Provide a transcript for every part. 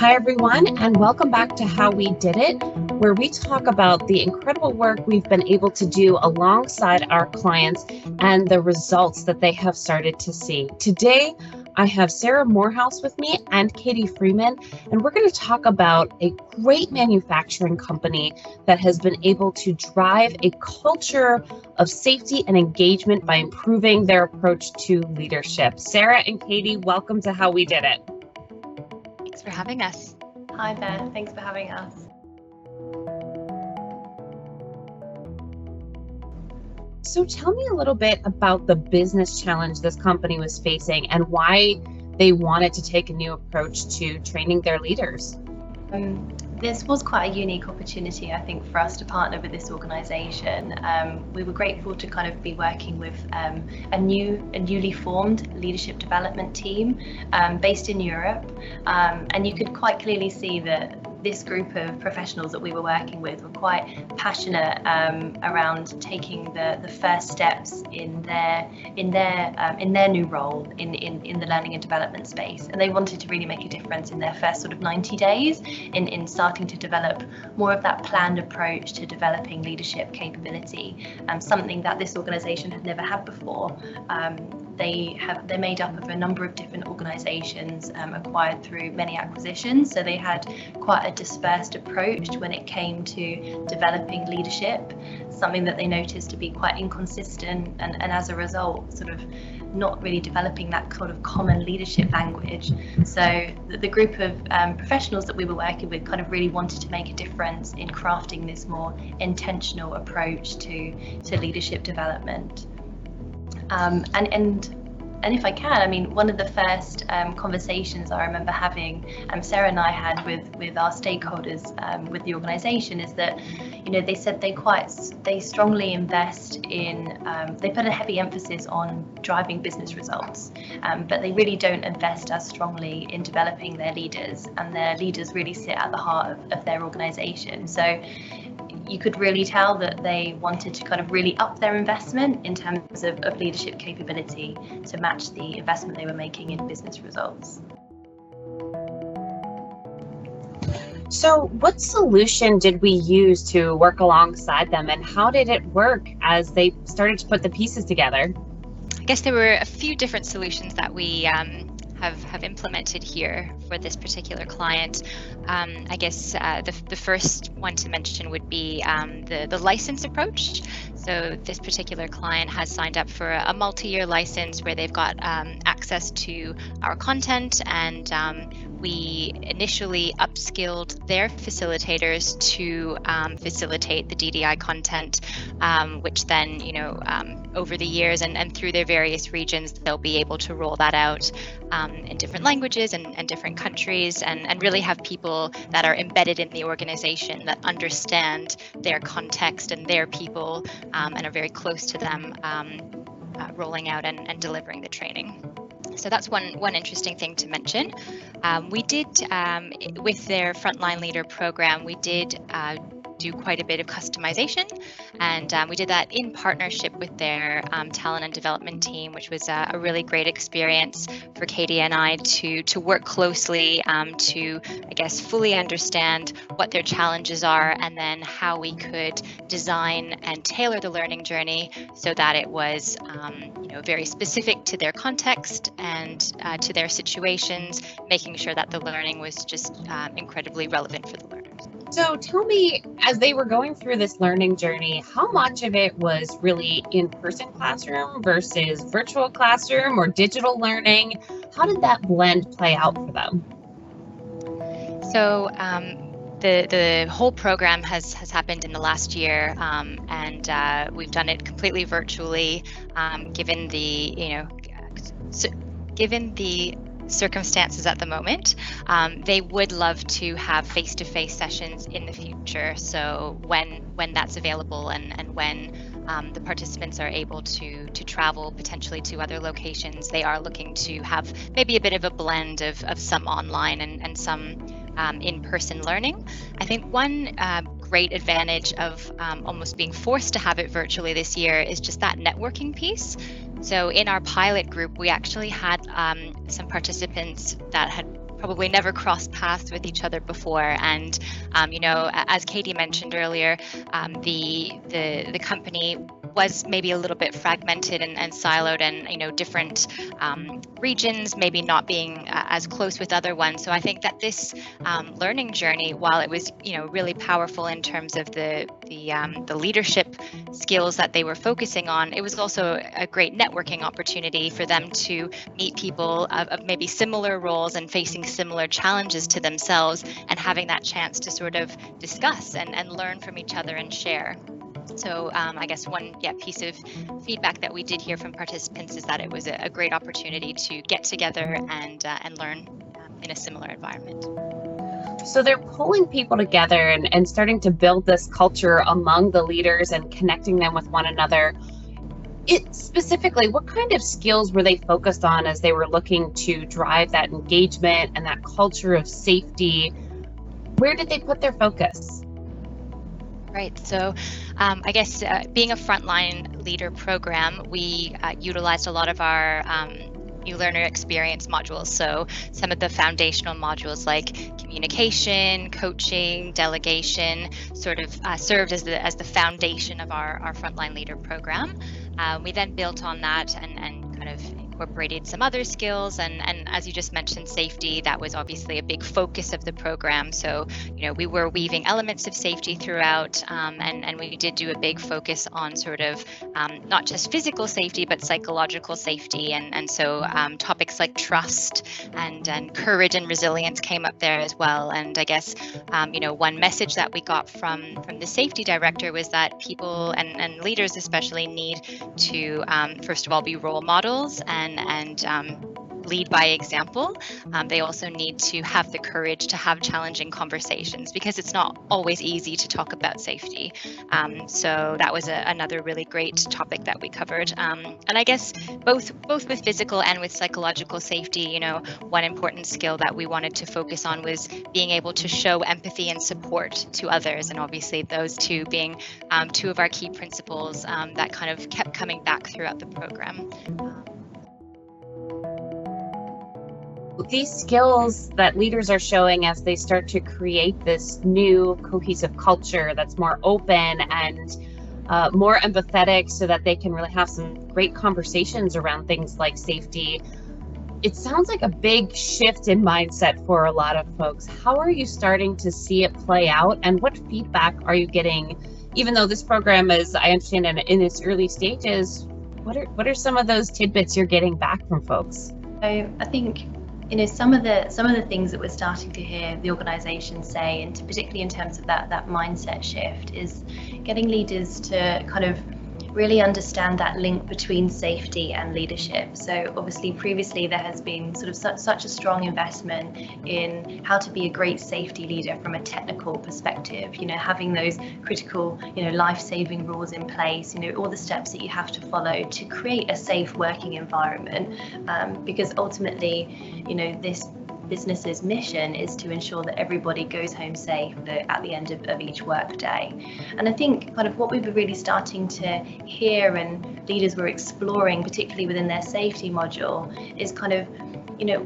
Hi, everyone, and welcome back to How We Did It, where we talk about the incredible work we've been able to do alongside our clients and the results that they have started to see. Today, I have Sara Moorhouse with me and Katy Freeman, and we're going to talk about a great manufacturing company that has been able to drive a culture of safety and engagement by improving their approach to leadership. Sara and Katy, welcome to How We Did It. Thanks for having us. Hi there, thanks for having us. So tell me a little bit about the business challenge this company was facing and why they wanted to take a new approach to training their leaders. This was quite a unique opportunity, I think, for us to partner with this organisation. We were grateful to kind of be working with a newly formed leadership development team based in Europe, and you could quite clearly see that this group of professionals that we were working with were quite passionate around taking the first steps in their new role in the learning and development space, and they wanted to really make a difference in their first sort of 90 days in starting to develop more of that planned approach to developing leadership capability, something that this organisation had never had before. They're made up of a number of different organisations acquired through many acquisitions, so they had quite a dispersed approach when it came to developing leadership, something that they noticed to be quite inconsistent, and as a result sort of not really developing that sort of common leadership language. So the group of professionals that we were working with kind of really wanted to make a difference in crafting this more intentional approach to leadership development. And if I can, I mean, one of the first conversations I remember having, Sara and I had with our stakeholders with the organisation is that, you know, they said they strongly invest in, they put a heavy emphasis on driving business results, but they really don't invest as strongly in developing their leaders, and their leaders really sit at the heart of their organisation. So you could really tell that they wanted to kind of really up their investment in terms of leadership capability to match the investment they were making in business results. So what solution did we use to work alongside them, and how did it work as they started to put the pieces together? I guess there were a few different solutions that we have implemented here for this particular client. I guess the first one to mention would be the license approach. So this particular client has signed up for a multi-year license where they've got access to our content, and we initially upskilled their facilitators to facilitate the DDI content, which then, you know, over the years and through their various regions, they'll be able to roll that out in different languages and different countries, and really have people that are embedded in the organization that understand their context and their people and are very close to them, rolling out and delivering the training. So that's one interesting thing to mention. We did, with their frontline leader program, we did do quite a bit of customization, and we did that in partnership with their talent and development team, which was a really great experience for Katy and I to work closely to, I guess, fully understand what their challenges are, and then how we could design and tailor the learning journey so that it was you know, very specific to their context and to their situations, making sure that the learning was just incredibly relevant for the learners. So tell me, as they were going through this learning journey, how much of it was really in-person classroom versus virtual classroom or digital learning? How did that blend play out for them? So the whole program has happened in the last year, and we've done it completely virtually, given the, you know, given the circumstances at the moment. They would love to have face-to-face sessions in the future. So when that's available, and when the participants are able to travel potentially to other locations, they are looking to have maybe a bit of a blend of some online and some in-person learning. I think one great advantage of almost being forced to have it virtually this year is just that networking piece. So in our pilot group, we actually had some participants that had probably never crossed paths with each other before. And as Katy mentioned earlier, the company was maybe a little bit fragmented and siloed, and different regions maybe not being as close with other ones. So I think that this learning journey, while it was really powerful in terms of the leadership skills that they were focusing on, it was also a great networking opportunity for them to meet people of maybe similar roles and facing similar challenges to themselves, and having that chance to sort of discuss and learn from each other and share. So I guess one piece of feedback that we did hear from participants is that it was a great opportunity to get together and learn in a similar environment. So they're pulling people together and starting to build this culture among the leaders and connecting them with one another. Specifically, what kind of skills were they focused on as they were looking to drive that engagement and that culture of safety? Where did they put their focus? Right. So I guess being a frontline leader program, we utilized a lot of our new learner experience modules. So some of the foundational modules like communication, coaching, delegation sort of served as the foundation of our frontline leader program. We then built on that and kind of incorporated some other skills, and as you just mentioned, safety, that was obviously a big focus of the program. So we were weaving elements of safety throughout, and we did do a big focus on sort of not just physical safety but psychological safety, and so topics like trust and courage and resilience came up there as well. And I guess one message that we got from the safety director was that people and leaders especially need to first of all be role models and lead by example. They also need to have the courage to have challenging conversations, because it's not always easy to talk about safety. So that was another really great topic that we covered. And I guess both with physical and with psychological safety, one important skill that we wanted to focus on was being able to show empathy and support to others. And obviously those two being two of our key principles that kind of kept coming back throughout the program. These skills that leaders are showing as they start to create this new cohesive culture that's more open and more empathetic, so that they can really have some great conversations around things like safety. It sounds like a big shift in mindset for a lot of folks. How are you starting to see it play out, and what feedback are you getting? Even though this program is, I understand, in its early stages, what are some of those tidbits you're getting back from folks? I think some of the things that we're starting to hear the organisation say, and particularly in terms of that mindset shift, is getting leaders to kind of really understand that link between safety and leadership. So obviously previously there has been sort of such a strong investment in how to be a great safety leader from a technical perspective, having those critical, life-saving rules in place, all the steps that you have to follow to create a safe working environment, because ultimately, this business's mission is to ensure that everybody goes home safe at the end of each work day. And I think kind of what we were really starting to hear and leaders were exploring, particularly within their safety module, is kind of,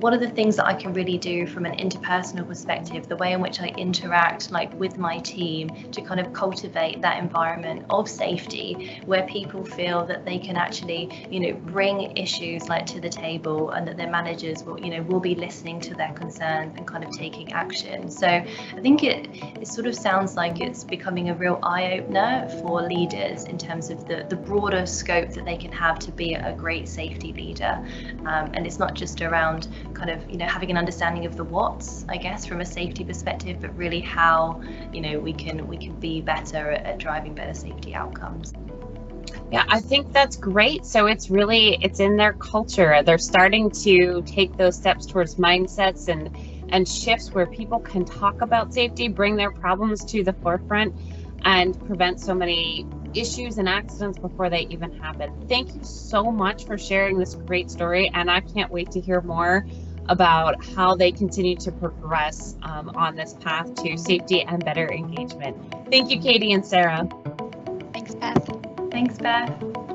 what are the things that I can really do from an interpersonal perspective, the way in which I interact with my team, to kind of cultivate that environment of safety where people feel that they can actually, bring issues to the table, and that their managers will be listening to their concerns and kind of taking action. So I think it sort of sounds like it's becoming a real eye-opener for leaders in terms of the broader scope that they can have to be a great safety leader. And it's not just around kind of having an understanding of the what's, I guess, from a safety perspective, but really how we can be better at driving better safety outcomes. Yeah, I think that's great. So it's in their culture. They're starting to take those steps towards mindsets and shifts where people can talk about safety, bring their problems to the forefront, and prevent so many issues and accidents before they even happen. Thank you so much for sharing this great story, and I can't wait to hear more about how they continue to progress on this path to safety and better engagement. Thank you, Katy and Sara. Thanks, Beth. Thanks, Beth.